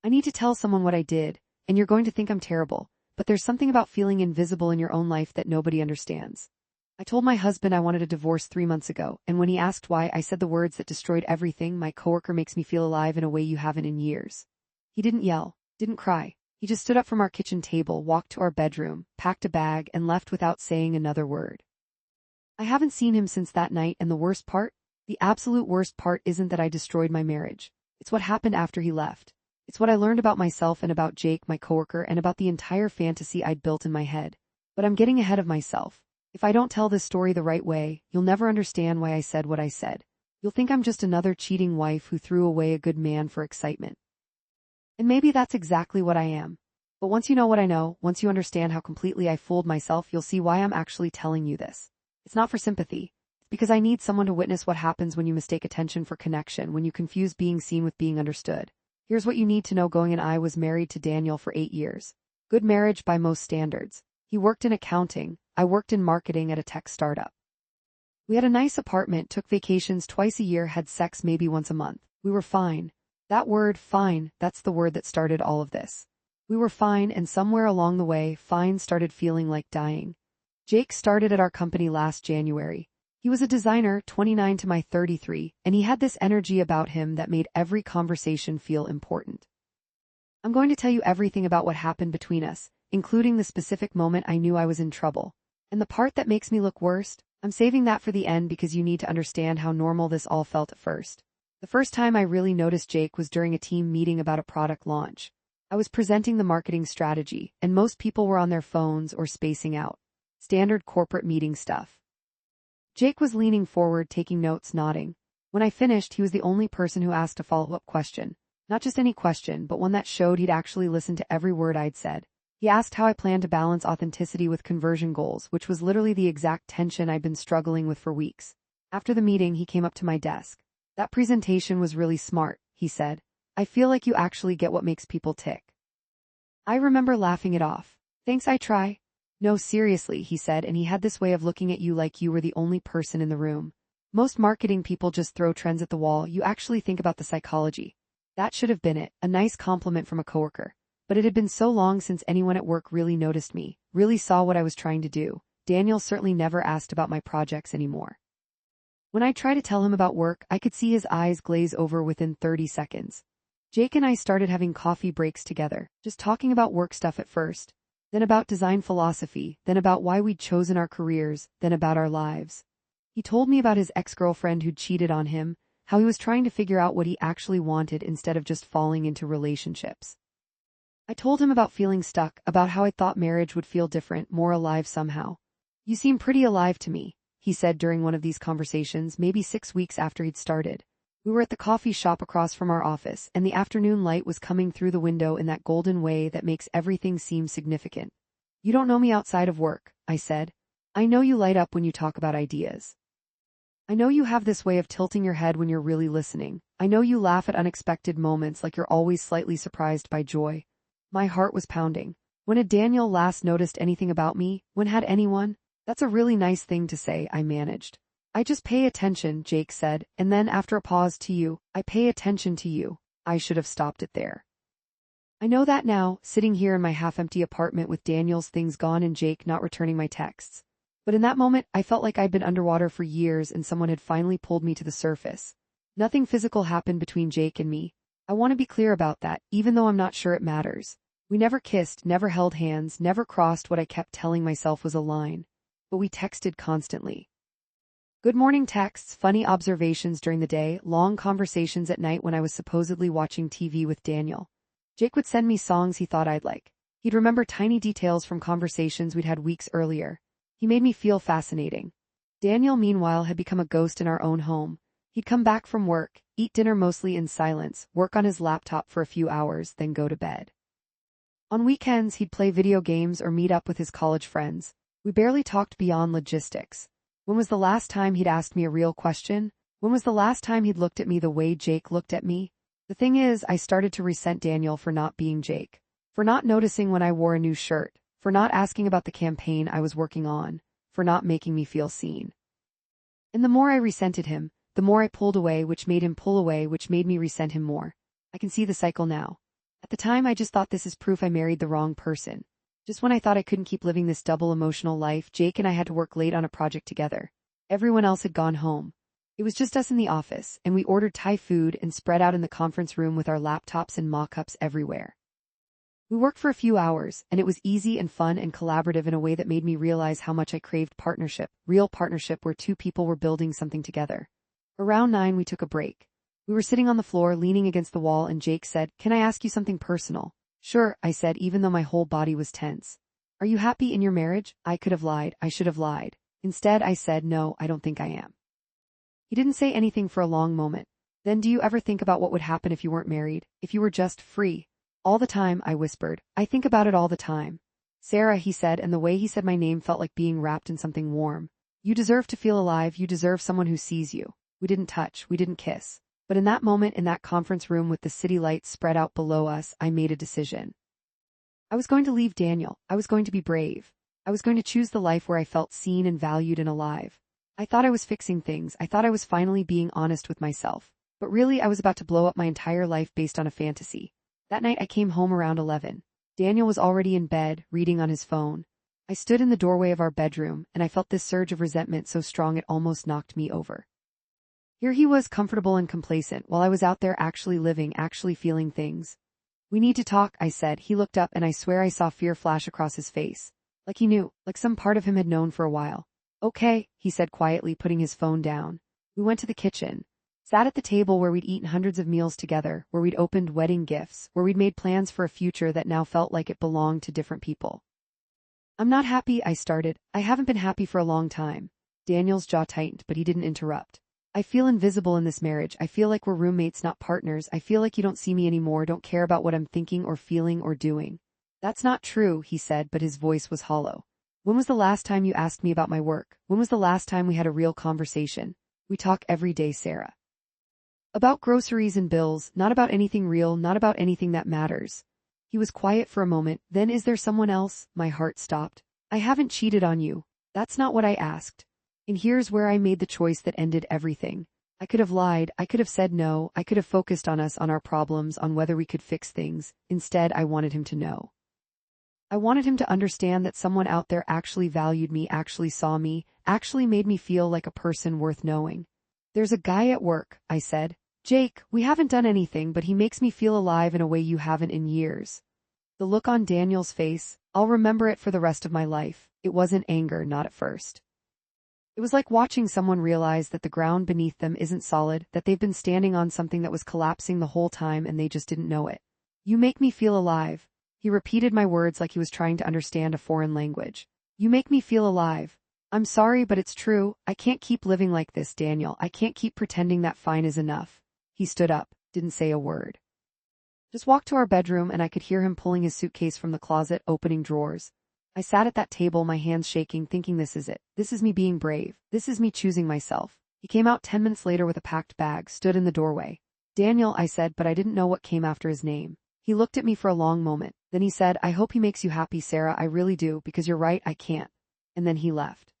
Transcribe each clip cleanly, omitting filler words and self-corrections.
I need to tell someone what I did, and you're going to think I'm terrible, but there's something about feeling invisible in your own life that nobody understands. I told my husband I wanted a divorce 3 months ago, and when he asked why, I said the words that destroyed everything: my coworker makes me feel alive in a way you haven't in years. He didn't yell, didn't cry. He just stood up from our kitchen table, walked to our bedroom, packed a bag, and left without saying another word. I haven't seen him since that night, and the worst part? The absolute worst part isn't that I destroyed my marriage. It's what happened after he left. It's what I learned about myself and about Jake, my coworker, and about the entire fantasy I'd built in my head. But I'm getting ahead of myself. If I don't tell this story the right way, you'll never understand why I said what I said. You'll think I'm just another cheating wife who threw away a good man for excitement. And maybe that's exactly what I am. But once you know what I know, once you understand how completely I fooled myself, you'll see why I'm actually telling you this. It's not for sympathy. It's because I need someone to witness what happens when you mistake attention for connection, when you confuse being seen with being understood. Here's what you need to know. Going in, I was married to Daniel for 8 years. Good marriage by most standards. He worked in accounting, I worked in marketing at a tech startup. We had a nice apartment, took vacations twice a year, had sex maybe once a month. We were fine. That word, fine, that's the word that started all of this. We were fine, and somewhere along the way, fine started feeling like dying. Jake started at our company last January. He was a designer, 29 to my 33, and he had this energy about him that made every conversation feel important. I'm going to tell you everything about what happened between us, including the specific moment I knew I was in trouble. And the part that makes me look worst, I'm saving that for the end because you need to understand how normal this all felt at first. The first time I really noticed Jake was during a team meeting about a product launch. I was presenting the marketing strategy, and most people were on their phones or spacing out. Standard corporate meeting stuff. Jake was leaning forward, taking notes, nodding. When I finished, he was the only person who asked a follow-up question. Not just any question, but one that showed he'd actually listened to every word I'd said. He asked how I planned to balance authenticity with conversion goals, which was literally the exact tension I'd been struggling with for weeks. After the meeting, he came up to my desk. That presentation was really smart, he said. I feel like you actually get what makes people tick. I remember laughing it off. Thanks, I try. No, seriously, he said, and he had this way of looking at you like you were the only person in the room. Most marketing people just throw trends at the wall. You actually think about the psychology. That should have been it, a nice compliment from a coworker. But it had been so long since anyone at work really noticed me, really saw what I was trying to do. Daniel certainly never asked about my projects anymore. When I tried to tell him about work, I could see his eyes glaze over within 30 seconds. Jake and I started having coffee breaks together, just talking about work stuff at first, then about design philosophy, then about why we'd chosen our careers, then about our lives. He told me about his ex-girlfriend who'd cheated on him, how he was trying to figure out what he actually wanted instead of just falling into relationships. I told him about feeling stuck, about how I thought marriage would feel different, more alive somehow. You seem pretty alive to me, he said during one of these conversations, maybe 6 weeks after he'd started. We were at the coffee shop across from our office, and the afternoon light was coming through the window in that golden way that makes everything seem significant. You don't know me outside of work, I said. I know you light up when you talk about ideas. I know you have this way of tilting your head when you're really listening. I know you laugh at unexpected moments like you're always slightly surprised by joy. My heart was pounding. When had Daniel last noticed anything about me? When had anyone? That's a really nice thing to say, I managed. I just pay attention, Jake said, and then after a pause, to you. I pay attention to you. I should have stopped it there. I know that now, sitting here in my half-empty apartment with Daniel's things gone and Jake not returning my texts. But in that moment, I felt like I'd been underwater for years and someone had finally pulled me to the surface. Nothing physical happened between Jake and me. I want to be clear about that, even though I'm not sure it matters. We never kissed, never held hands, never crossed what I kept telling myself was a line. But we texted constantly. Good morning texts, funny observations during the day, long conversations at night when I was supposedly watching TV with Daniel. Jake would send me songs he thought I'd like. He'd remember tiny details from conversations we'd had weeks earlier. He made me feel fascinating. Daniel, meanwhile, had become a ghost in our own home. He'd come back from work, eat dinner mostly in silence, work on his laptop for a few hours, then go to bed. On weekends, he'd play video games or meet up with his college friends. We barely talked beyond logistics. When was the last time he'd asked me a real question? When was the last time he'd looked at me the way Jake looked at me? The thing is, I started to resent Daniel for not being Jake, for not noticing when I wore a new shirt, for not asking about the campaign I was working on, for not making me feel seen. And the more I resented him, the more I pulled away, which made him pull away, which made me resent him more. I can see the cycle now. At the time, I just thought this is proof I married the wrong person. Just when I thought I couldn't keep living this double emotional life, Jake and I had to work late on a project together. Everyone else had gone home. It was just us in the office, and we ordered Thai food and spread out in the conference room with our laptops and mock-ups everywhere. We worked for a few hours, and it was easy and fun and collaborative in a way that made me realize how much I craved partnership, real partnership where two people were building something together. Around 9, we took a break. We were sitting on the floor, leaning against the wall, and Jake said, "Can I ask you something personal?" "Sure," I said, even though my whole body was tense. "Are you happy in your marriage?" I could have lied. I should have lied. Instead, I said, "No, I don't think I am." He didn't say anything for a long moment. "Then do you ever think about what would happen if you weren't married? If you were just free?" "All the time," I whispered. "I think about it all the time." "Sarah," he said, and the way he said my name felt like being wrapped in something warm. "You deserve to feel alive. You deserve someone who sees you." We didn't touch. We didn't kiss. But in that moment, in that conference room with the city lights spread out below us, I made a decision. I was going to leave Daniel. I was going to be brave. I was going to choose the life where I felt seen and valued and alive. I thought I was fixing things. I thought I was finally being honest with myself. But really, I was about to blow up my entire life based on a fantasy. That night, I came home around 11. Daniel was already in bed, reading on his phone. I stood in the doorway of our bedroom, and I felt this surge of resentment so strong it almost knocked me over. Here he was, comfortable and complacent, while I was out there actually living, actually feeling things. "We need to talk," I said. He looked up, and I swear I saw fear flash across his face. Like he knew, like some part of him had known for a while. "Okay," he said quietly, putting his phone down. We went to the kitchen. Sat at the table where we'd eaten hundreds of meals together, where we'd opened wedding gifts, where we'd made plans for a future that now felt like it belonged to different people. "I'm not happy," I started. "I haven't been happy for a long time." Daniel's jaw tightened, but he didn't interrupt. "I feel invisible in this marriage. I feel like we're roommates, not partners. I feel like you don't see me anymore, don't care about what I'm thinking or feeling or doing." "That's not true," he said, but his voice was hollow. "When was the last time you asked me about my work? When was the last time we had a real conversation? We talk every day, Sarah. About groceries and bills, not about anything real, not about anything that matters." He was quiet for a moment. "Then is there someone else?" My heart stopped. "I haven't cheated on you." "That's not what I asked." And here's where I made the choice that ended everything. I could have lied. I could have said no. I could have focused on us, on our problems, on whether we could fix things. Instead, I wanted him to know. I wanted him to understand that someone out there actually valued me, actually saw me, actually made me feel like a person worth knowing. "There's a guy at work," I said. "Jake, we haven't done anything, but he makes me feel alive in a way you haven't in years." The look on Daniel's face, I'll remember it for the rest of my life. It wasn't anger, not at first. It was like watching someone realize that the ground beneath them isn't solid, that they've been standing on something that was collapsing the whole time and they just didn't know it. "You make me feel alive." He repeated my words like he was trying to understand a foreign language. "You make me feel alive." "I'm sorry, but it's true. I can't keep living like this, Daniel. I can't keep pretending that fine is enough." He stood up, didn't say a word. Just walked to our bedroom, and I could hear him pulling his suitcase from the closet, opening drawers. I sat at that table, my hands shaking, thinking this is it. This is me being brave. This is me choosing myself. He came out 10 minutes later with a packed bag, stood in the doorway. "Daniel," I said, but I didn't know what came after his name. He looked at me for a long moment. Then he said, "I hope he makes you happy, Sarah. I really do, because you're right, I can't." And then he left.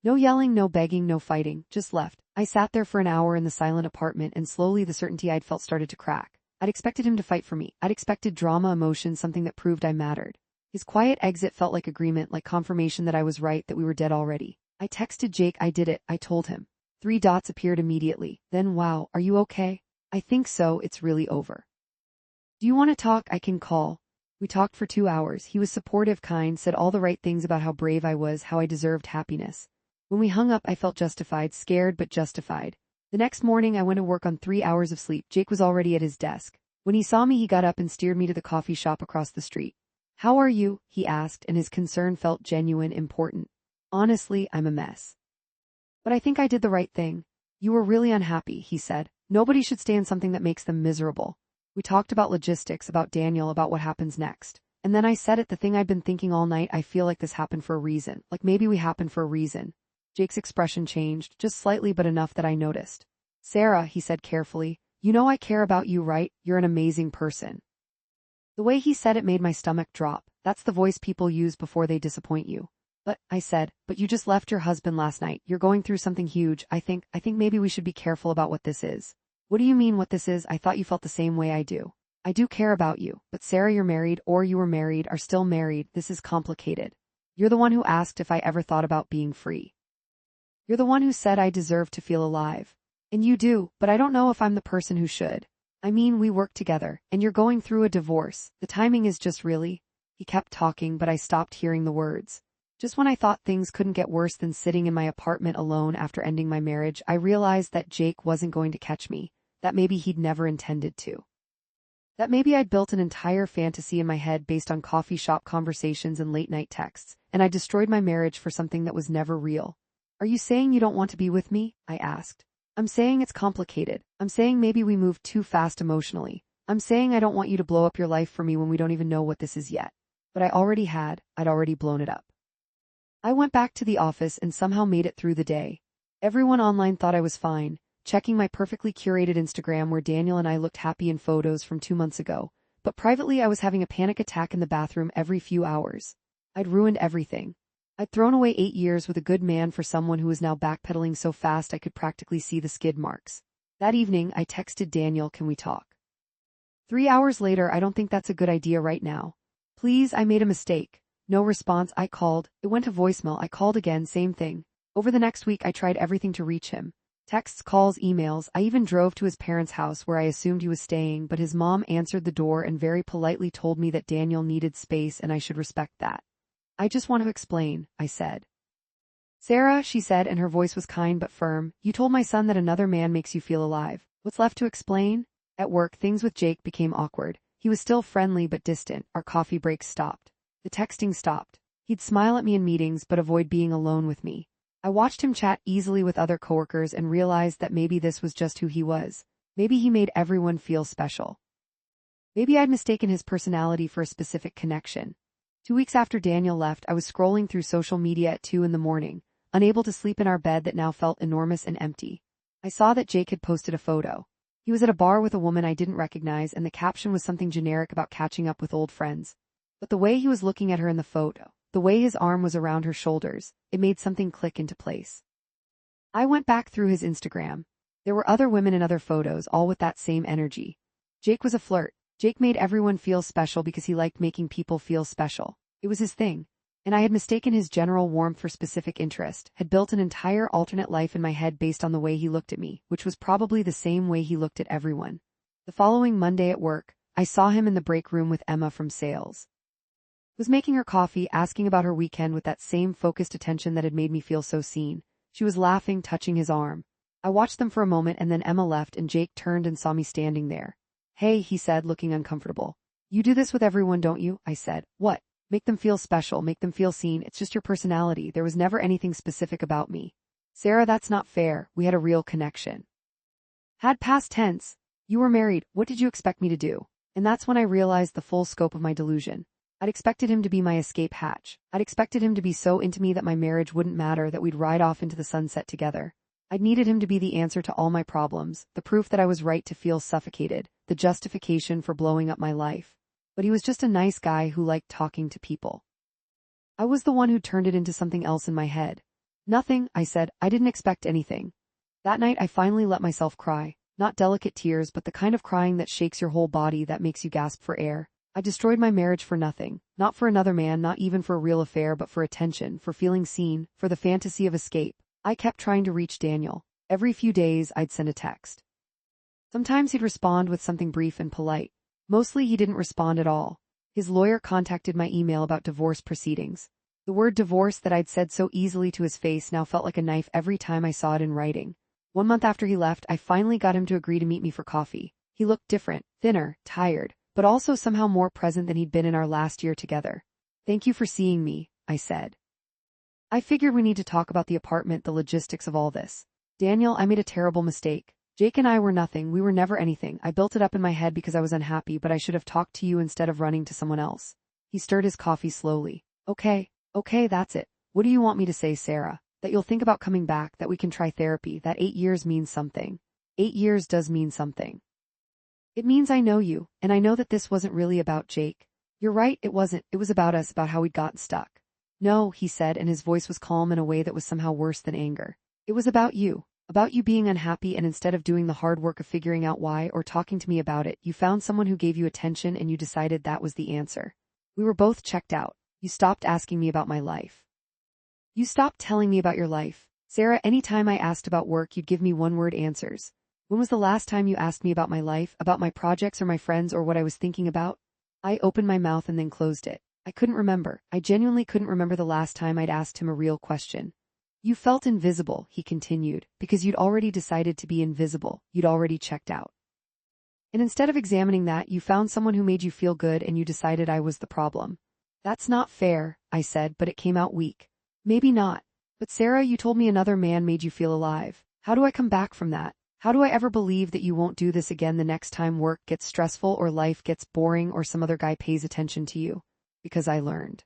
No yelling, no begging, no fighting, just left. I sat there for an hour in the silent apartment, and slowly the certainty I'd felt started to crack. I'd expected him to fight for me. I'd expected drama, emotion, something that proved I mattered. His quiet exit felt like agreement, like confirmation that I was right, that we were dead already. I texted Jake. "I did it," I told him. 3 dots appeared immediately. Then, "Wow, are you okay?" "I think so, it's really over." "Do you want to talk? I can call." We talked for 2 hours. He was supportive, kind, said all the right things about how brave I was, how I deserved happiness. When we hung up, I felt justified, scared but justified. The next morning, I went to work on 3 hours of sleep. Jake was already at his desk. When he saw me, he got up and steered me to the coffee shop across the street. "How are you?" he asked, and his concern felt genuine, important. "Honestly, I'm a mess. But I think I did the right thing." "You were really unhappy," he said. "Nobody should stay in something that makes them miserable." We talked about logistics, about Daniel, about what happens next. And then I said it, the thing I'd been thinking all night. "I feel like this happened for a reason. Like maybe we happened for a reason." Jake's expression changed, just slightly but enough that I noticed. "Sarah," he said carefully, "you know I care about you, right? You're an amazing person." The way he said it made my stomach drop. That's the voice people use before they disappoint you. "But," I said, "but you just left your husband last night. You're going through something huge. I think maybe we should be careful about what this is." "What do you mean what this is? I thought you felt the same way I do." I do care about you, but Sarah, you're married, or you were married, are still married. This is complicated. You're the one who asked if I ever thought about being free. You're the one who said I deserve to feel alive. And you do, but I don't know if I'm the person who should. I mean, we work together, and you're going through a divorce. The timing is just really. He kept talking, but I stopped hearing the words. Just when I thought things couldn't get worse than sitting in my apartment alone after ending my marriage, I realized that Jake wasn't going to catch me, that maybe he'd never intended to. That maybe I'd built an entire fantasy in my head based on coffee shop conversations and late-night texts, and I destroyed my marriage for something that was never real. Are you saying you don't want to be with me? I asked. I'm saying it's complicated. I'm saying maybe we moved too fast emotionally. I'm saying I don't want you to blow up your life for me when we don't even know what this is yet. But I'd already blown it up. I went back to the office and somehow made it through the day. Everyone online thought I was fine, checking my perfectly curated Instagram where Daniel and I looked happy in photos from 2 months ago, but privately I was having a panic attack in the bathroom every few hours. I'd ruined everything. I'd thrown away 8 years with a good man for someone who was now backpedaling so fast I could practically see the skid marks. That evening, I texted Daniel, "Can we talk?" 3 hours later, "I don't think that's a good idea right now. Please, I made a mistake." No response. I called. It went to voicemail. I called again, same thing. Over the next week, I tried everything to reach him. Texts, calls, emails. I even drove to his parents' house where I assumed he was staying, but his mom answered the door and very politely told me that Daniel needed space and I should respect that. "I just want to explain," I said. "Sarah," she said, and her voice was kind but firm, "you told my son that another man makes you feel alive. What's left to explain?" At work, things with Jake became awkward. He was still friendly but distant. Our coffee breaks stopped. The texting stopped. He'd smile at me in meetings but avoid being alone with me. I watched him chat easily with other coworkers and realized that maybe this was just who he was. Maybe he made everyone feel special. Maybe I'd mistaken his personality for a specific connection. 2 weeks after Daniel left, I was scrolling through social media at 2 in the morning, unable to sleep in our bed that now felt enormous and empty. I saw that Jake had posted a photo. He was at a bar with a woman I didn't recognize, and the caption was something generic about catching up with old friends. But the way he was looking at her in the photo, the way his arm was around her shoulders, it made something click into place. I went back through his Instagram. There were other women in other photos, all with that same energy. Jake was a flirt. Jake made everyone feel special because he liked making people feel special. It was his thing. And I had mistaken his general warmth for specific interest, had built an entire alternate life in my head based on the way he looked at me, which was probably the same way he looked at everyone. The following Monday at work, I saw him in the break room with Emma from sales. Was making her coffee, asking about her weekend with that same focused attention that had made me feel so seen. She was laughing, touching his arm. I watched them for a moment and then Emma left and Jake turned and saw me standing there. "Hey," he said, looking uncomfortable. "You do this with everyone, don't you?" I said. "What?" "Make them feel special, make them feel seen. It's just your personality. There was never anything specific about me." "Sarah, that's not fair. We had a real connection." Had past tense. You were married. What did you expect me to do? And that's when I realized the full scope of my delusion. I'd expected him to be my escape hatch. I'd expected him to be so into me that my marriage wouldn't matter, that we'd ride off into the sunset together. I'd needed him to be the answer to all my problems, the proof that I was right to feel suffocated, the justification for blowing up my life. But he was just a nice guy who liked talking to people. I was the one who turned it into something else in my head. "Nothing," I said. "I didn't expect anything." That night I finally let myself cry. Not delicate tears, but the kind of crying that shakes your whole body, that makes you gasp for air. I destroyed my marriage for nothing. Not for another man, not even for a real affair, but for attention, for feeling seen, for the fantasy of escape. I kept trying to reach Daniel. Every few days I'd send a text. Sometimes he'd respond with something brief and polite. Mostly he didn't respond at all. His lawyer contacted my email about divorce proceedings. The word divorce that I'd said so easily to his face now felt like a knife every time I saw it in writing. 1 month after he left, I finally got him to agree to meet me for coffee. He looked different, thinner, tired, but also somehow more present than he'd been in our last year together. "Thank you for seeing me," I said. "I figured we need to talk about the apartment, the logistics of all this. Daniel, I made a terrible mistake. Jake and I were nothing, we were never anything. I built it up in my head because I was unhappy, but I should have talked to you instead of running to someone else." He stirred his coffee slowly. Okay, that's it. What do you want me to say, Sarah? That you'll think about coming back, that we can try therapy, that 8 years means something. 8 years does mean something. It means I know you, and I know that this wasn't really about Jake. You're right, it wasn't. It was about us, about how we'd gotten stuck. "No," he said, and his voice was calm in a way that was somehow worse than anger. "It was about you. About you being unhappy, and instead of doing the hard work of figuring out why or talking to me about it, you found someone who gave you attention and you decided that was the answer. We were both checked out. You stopped asking me about my life. You stopped telling me about your life. Sarah, anytime I asked about work, you'd give me one-word answers. When was the last time you asked me about my life, about my projects or my friends or what I was thinking about? I opened my mouth and then closed it. I couldn't remember. I genuinely couldn't remember the last time I'd asked him a real question. You felt invisible, he continued, because you'd already decided to be invisible. You'd already checked out. And instead of examining that, you found someone who made you feel good and you decided I was the problem. That's not fair, I said, but it came out weak. Maybe not. But Sarah, you told me another man made you feel alive. How do I come back from that? How do I ever believe that you won't do this again the next time work gets stressful or life gets boring or some other guy pays attention to you? Because I learned.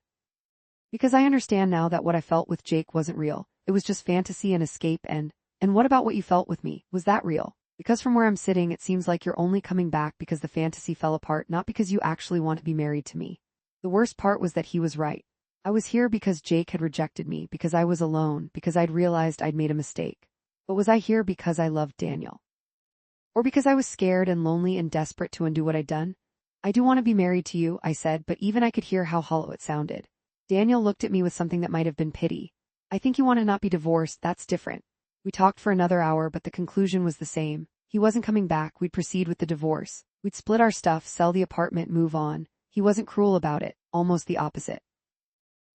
Because I understand now that what I felt with Jake wasn't real. It was just fantasy and escape. And what about what you felt with me? Was that real? Because from where I'm sitting, it seems like you're only coming back because the fantasy fell apart, not because you actually want to be married to me. The worst part was that he was right. I was here because Jake had rejected me, because I was alone, because I'd realized I'd made a mistake. But was I here because I loved Daniel? Or because I was scared and lonely and desperate to undo what I'd done? I do want to be married to you, I said, but even I could hear how hollow it sounded. Daniel looked at me with something that might have been pity. I think you want to not be divorced, that's different. We talked for another hour, but the conclusion was the same. He wasn't coming back, we'd proceed with the divorce. We'd split our stuff, sell the apartment, move on. He wasn't cruel about it, almost the opposite.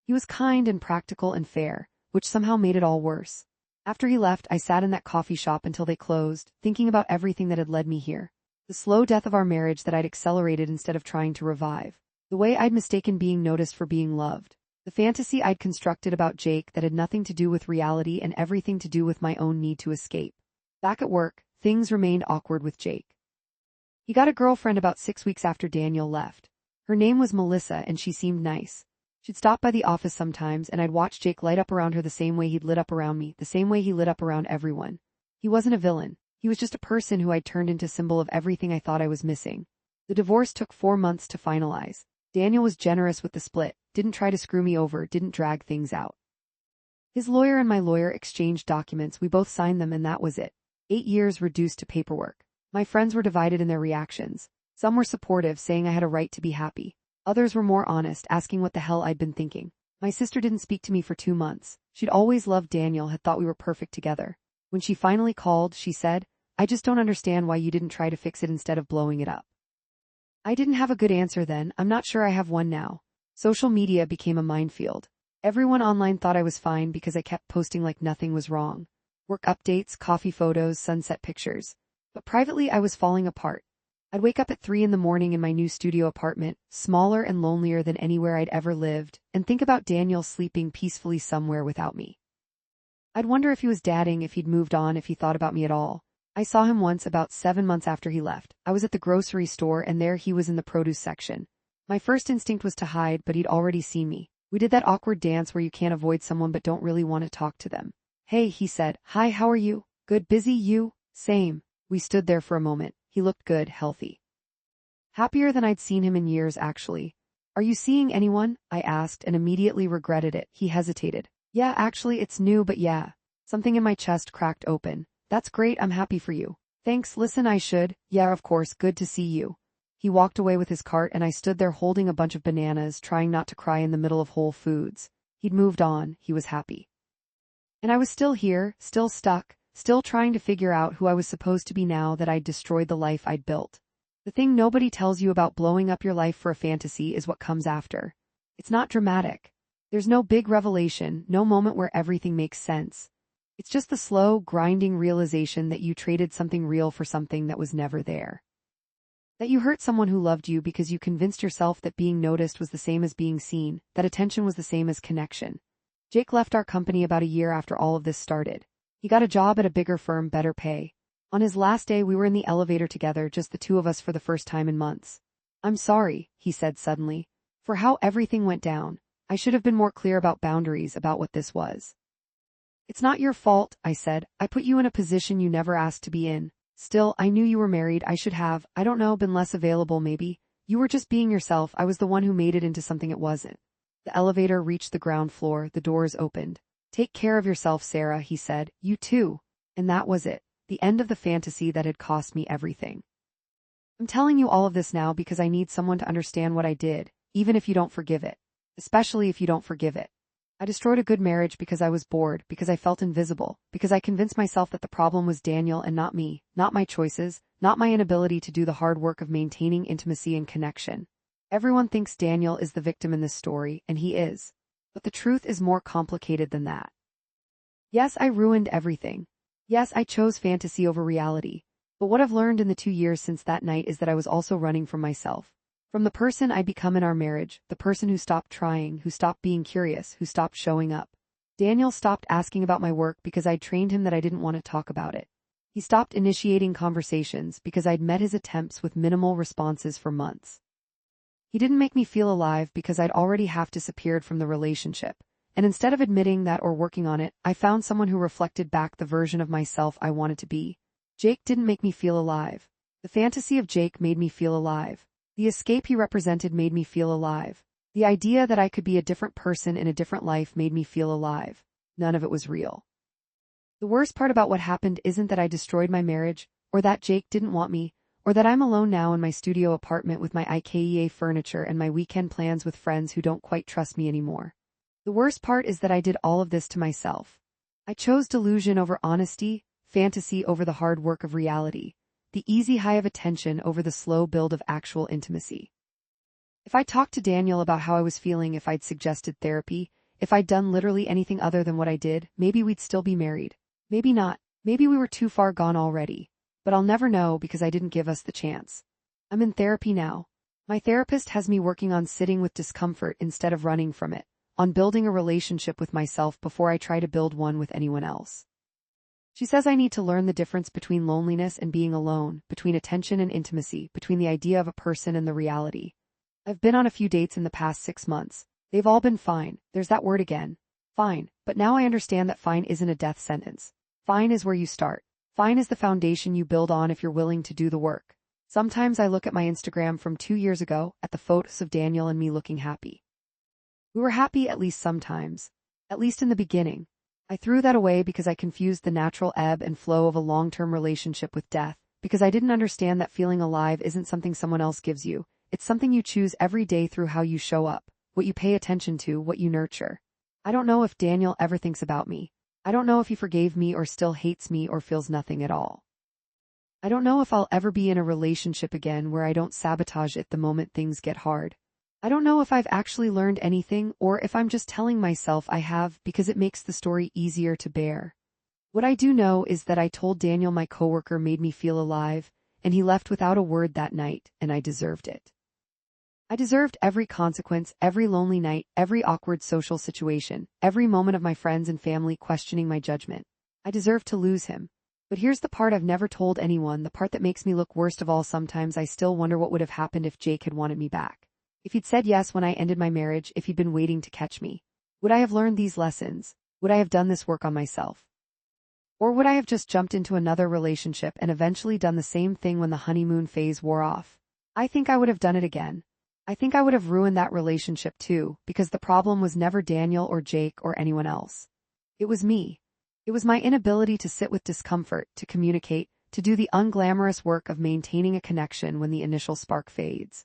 He was kind and practical and fair, which somehow made it all worse. After he left, I sat in that coffee shop until they closed, thinking about everything that had led me here. The slow death of our marriage that I'd accelerated instead of trying to revive. The way I'd mistaken being noticed for being loved. The fantasy I'd constructed about Jake that had nothing to do with reality and everything to do with my own need to escape. Back at work, things remained awkward with Jake. He got a girlfriend about 6 weeks after Daniel left. Her name was Melissa and she seemed nice. She'd stop by the office sometimes and I'd watch Jake light up around her the same way he'd lit up around me, the same way he lit up around everyone. He wasn't a villain. He was just a person who I'd turned into a symbol of everything I thought I was missing. The divorce took 4 months to finalize. Daniel was generous with the split, didn't try to screw me over, didn't drag things out. His lawyer and my lawyer exchanged documents, we both signed them, and that was it. 8 years reduced to paperwork. My friends were divided in their reactions. Some were supportive, saying I had a right to be happy. Others were more honest, asking what the hell I'd been thinking. My sister didn't speak to me for 2 months. She'd always loved Daniel, had thought we were perfect together. When she finally called, she said, "I just don't understand why you didn't try to fix it instead of blowing it up." I didn't have a good answer then. I'm not sure I have one now. Social media became a minefield. Everyone online thought I was fine because I kept posting like nothing was wrong. Work updates, coffee photos, sunset pictures. But privately, I was falling apart. I'd wake up at 3 in the morning in my new studio apartment, smaller and lonelier than anywhere I'd ever lived, and think about Daniel sleeping peacefully somewhere without me. I'd wonder if he was dadding, if he'd moved on, if he thought about me at all. I saw him once about 7 months after he left. I was at the grocery store and there he was in the produce section. My first instinct was to hide, but he'd already seen me. We did that awkward dance where you can't avoid someone but don't really want to talk to them. "Hey," he said. "Hi, how are you?" "Good, busy, you?" "Same." We stood there for a moment. He looked good, healthy. Happier than I'd seen him in years, actually. "Are you seeing anyone?" I asked and immediately regretted it. He hesitated. "Yeah, actually, it's new, but yeah." Something in my chest cracked open. "That's great, I'm happy for you." "Thanks, listen, I should." "Yeah, of course, good to see you." He walked away with his cart and I stood there holding a bunch of bananas, trying not to cry in the middle of Whole Foods. He'd moved on, he was happy. And I was still here, still stuck, still trying to figure out who I was supposed to be now that I'd destroyed the life I'd built. The thing nobody tells you about blowing up your life for a fantasy is what comes after. It's not dramatic. There's no big revelation, no moment where everything makes sense. It's just the slow, grinding realization that you traded something real for something that was never there. That you hurt someone who loved you because you convinced yourself that being noticed was the same as being seen, that attention was the same as connection. Jake left our company about a year after all of this started. He got a job at a bigger firm, better pay. On his last day, we were in the elevator together, just the two of us for the first time in months. "I'm sorry," he said suddenly, "for how everything went down. I should have been more clear about boundaries, about what this was." "It's not your fault," I said. "I put you in a position you never asked to be in. Still, I knew you were married. I should have, I don't know, been less available maybe. You were just being yourself. I was the one who made it into something it wasn't." The elevator reached the ground floor. The doors opened. "Take care of yourself, Sarah," he said. "You too." And that was it. The end of the fantasy that had cost me everything. I'm telling you all of this now because I need someone to understand what I did, even if you don't forgive it. Especially if you don't forgive it. I destroyed a good marriage because I was bored, because I felt invisible, because I convinced myself that the problem was Daniel and not me, not my choices, not my inability to do the hard work of maintaining intimacy and connection. Everyone thinks Daniel is the victim in this story, and he is. But the truth is more complicated than that. Yes, I ruined everything. Yes, I chose fantasy over reality. But what I've learned in the 2 years since that night is that I was also running from myself. From the person I'd become in our marriage, the person who stopped trying, who stopped being curious, who stopped showing up. Daniel stopped asking about my work because I'd trained him that I didn't want to talk about it. He stopped initiating conversations because I'd met his attempts with minimal responses for months. He didn't make me feel alive because I'd already half disappeared from the relationship. And instead of admitting that or working on it, I found someone who reflected back the version of myself I wanted to be. Jake didn't make me feel alive. The fantasy of Jake made me feel alive. The escape he represented made me feel alive. The idea that I could be a different person in a different life made me feel alive. None of it was real. The worst part about what happened isn't that I destroyed my marriage, or that Jake didn't want me, or that I'm alone now in my studio apartment with my IKEA furniture and my weekend plans with friends who don't quite trust me anymore. The worst part is that I did all of this to myself. I chose delusion over honesty, fantasy over the hard work of reality, the easy high of attention over the slow build of actual intimacy. If I talked to Daniel about how I was feeling, if I'd suggested therapy, if I'd done literally anything other than what I did, maybe we'd still be married. Maybe not. Maybe we were too far gone already. But I'll never know because I didn't give us the chance. I'm in therapy now. My therapist has me working on sitting with discomfort instead of running from it, on building a relationship with myself before I try to build one with anyone else. She says I need to learn the difference between loneliness and being alone, between attention and intimacy, between the idea of a person and the reality. I've been on a few dates in the past 6 months. They've all been fine. There's that word again. Fine. But now I understand that fine isn't a death sentence. Fine is where you start. Fine is the foundation you build on if you're willing to do the work. Sometimes I look at my Instagram from 2 years ago, at the photos of Daniel and me looking happy. We were happy at least sometimes. At least in the beginning. I threw that away because I confused the natural ebb and flow of a long-term relationship with death, because I didn't understand that feeling alive isn't something someone else gives you. It's something you choose every day through how you show up, what you pay attention to, what you nurture. I don't know if Daniel ever thinks about me. I don't know if he forgave me or still hates me or feels nothing at all. I don't know if I'll ever be in a relationship again where I don't sabotage it the moment things get hard. I don't know if I've actually learned anything or if I'm just telling myself I have because it makes the story easier to bear. What I do know is that I told Daniel my coworker made me feel alive, and he left without a word that night, and I deserved it. I deserved every consequence, every lonely night, every awkward social situation, every moment of my friends and family questioning my judgment. I deserved to lose him. But here's the part I've never told anyone, the part that makes me look worst of all. Sometimes I still wonder what would have happened if Jake had wanted me back. If he'd said yes when I ended my marriage, if he'd been waiting to catch me. Would I have learned these lessons? Would I have done this work on myself? Or would I have just jumped into another relationship and eventually done the same thing when the honeymoon phase wore off? I think I would have done it again. I think I would have ruined that relationship too, because the problem was never Daniel or Jake or anyone else. It was me. It was my inability to sit with discomfort, to communicate, to do the unglamorous work of maintaining a connection when the initial spark fades.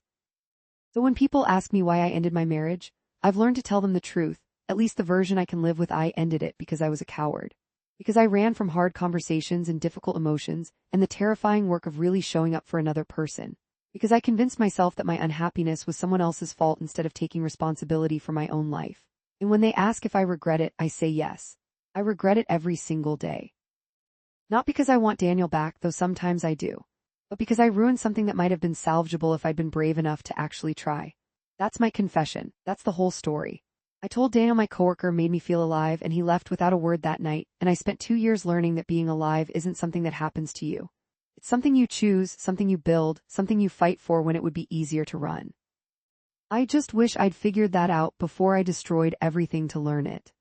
So when people ask me why I ended my marriage, I've learned to tell them the truth, at least the version I can live with. I ended it because I was a coward. Because I ran from hard conversations and difficult emotions and the terrifying work of really showing up for another person. Because I convinced myself that my unhappiness was someone else's fault instead of taking responsibility for my own life. And when they ask if I regret it, I say yes. I regret it every single day. Not because I want Daniel back, though sometimes I do. But because I ruined something that might have been salvageable if I'd been brave enough to actually try. That's my confession. That's the whole story. I told Daniel my coworker made me feel alive, and he left without a word that night, and I spent 2 years learning that being alive isn't something that happens to you. It's something you choose, something you build, something you fight for when it would be easier to run. I just wish I'd figured that out before I destroyed everything to learn it.